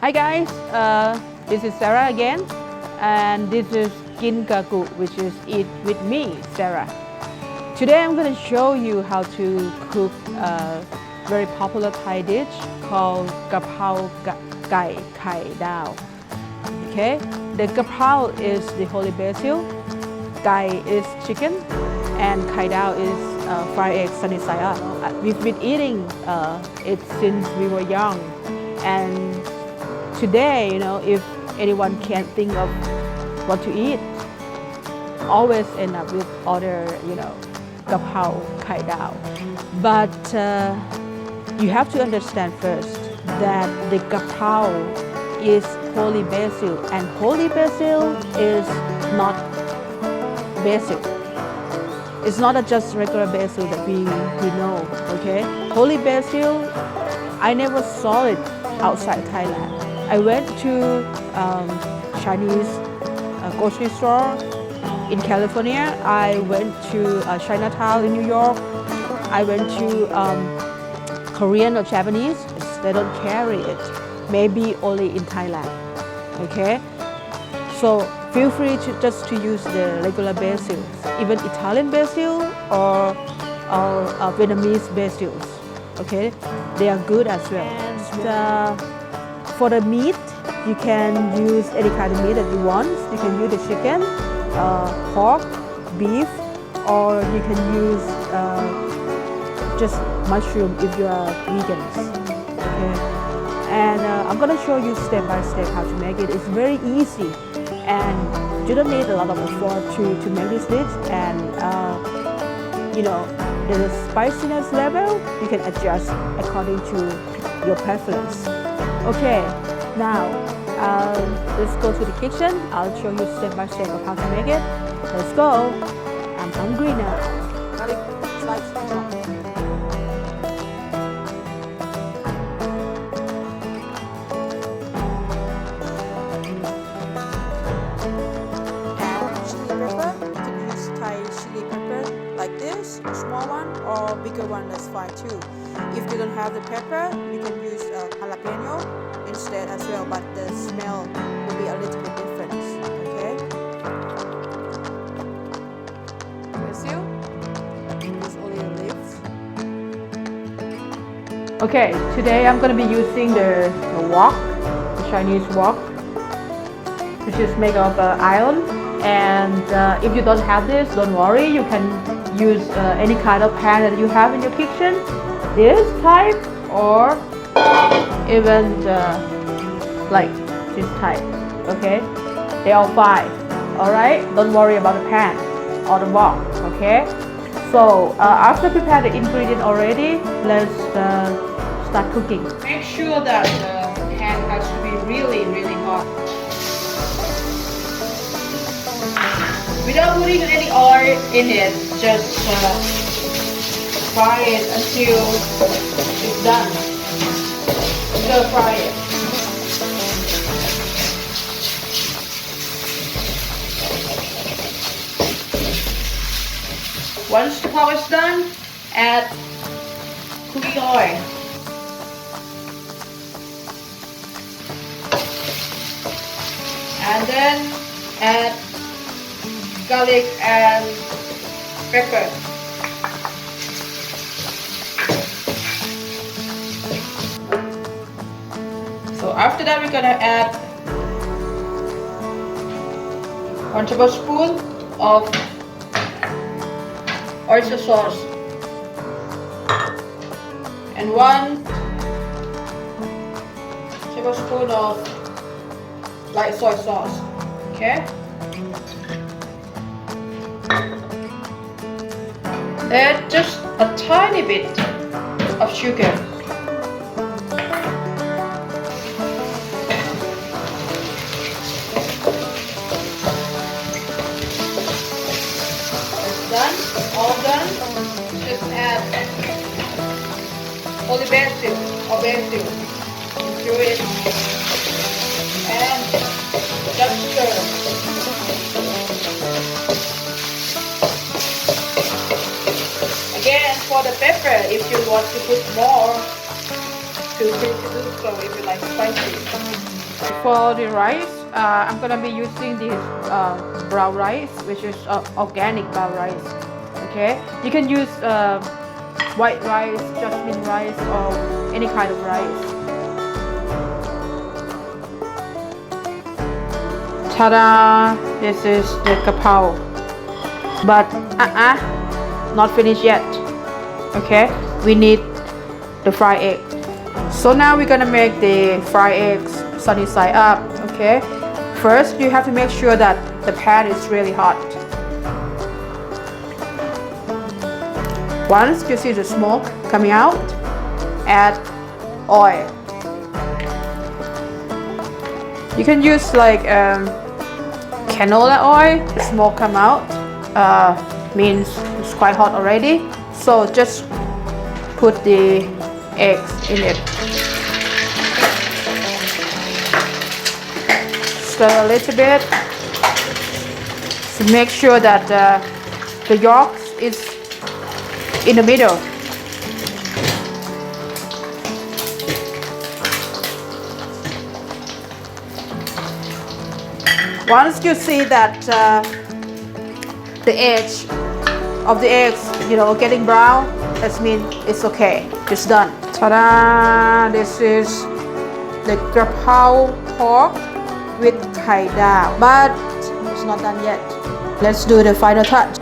Hi guys, this is Sarah again, and this is Kin Kaku, which is Eat with me, Sarah. Today I'm going to show you how to cook a very popular Thai dish called Ka Pao Gai Kai Dao. Okay, the Ka Pao is the holy basil, Gai is chicken, and Kai Dao is fried egg sunny side up. We've been eating it since we were young, and today, if anyone can't think of what to eat, always end up with other, Ka Pao Kai Dao. But you have to understand first that the Ka Pao is holy basil, and holy basil is not basil. It's not just regular basil that we know, okay? Holy basil, I never saw it outside Thailand. I went to Chinese grocery store in California. I went to Chinatown in New York. I went to Korean or Japanese. They don't carry it. Maybe only in Thailand. Okay. So feel free to just to use the regular basil, even Italian basil or Vietnamese basils. Okay, they are good as well. And, for the meat, you can use any kind of meat that you want. You can use the chicken, pork, beef, or you can use just mushroom if you are vegans. Okay. And I'm gonna show you step by step how to make it. It's very easy, and you don't need a lot of effort to make this dish. And the spiciness level you can adjust according to your preference. Okay, now let's go to the kitchen. I'll show you step by step of how to make it. Let's go. I'm hungry now. Garlic slices. Like this, a small one or bigger one, that's fine too. If you don't have the pepper, you can use jalapeno instead as well, but the smell will be a little bit different. Okay. Basil, use olive leaves. Okay, today I'm going to be using the wok, the Chinese wok, which is made of iron. And if you don't have this, don't worry, you can use any kind of pan that you have in your kitchen, this type or even like this type. Okay, they are fine. All right, don't worry about the pan or the wok. Okay, so after prepare the ingredient already, let's start cooking. Make sure that the pan has to be really hot. Without putting any oil in it, just fry it until it's done. Stir fry it. Once the pork is done, add cooking oil. And then add garlic and pepper. So after that, we're gonna add 1 tablespoon of oyster sauce and 1 tablespoon of light soy sauce. Okay. Add just a tiny bit of sugar. It's done, all done. Just add holy basil or basil into it and just stir. Again, for the pepper, if you want to put more, Feel free to do so if you like spicy. For the rice, I'm gonna be using this brown rice, which is organic brown rice. Okay, you can use white rice, jasmine rice, or any kind of rice. Ta-da! This is the Ka Pao. But not finished yet. Okay, we need the fried egg. So now we're gonna make the fried eggs sunny side up. Okay, first you have to make sure that the pan is really hot. Once you see the smoke coming out, add oil. You can use like canola oil. The smoke come out means it's quite hot already. So just put the eggs in it. Stir a little bit to make sure that the yolk is in the middle. Once you see that the edge of the eggs, getting brown, that means it's okay. It's done. Ta-da! This is the Ka Pao pork with Kai Dao, but it's not done yet. Let's do the final touch.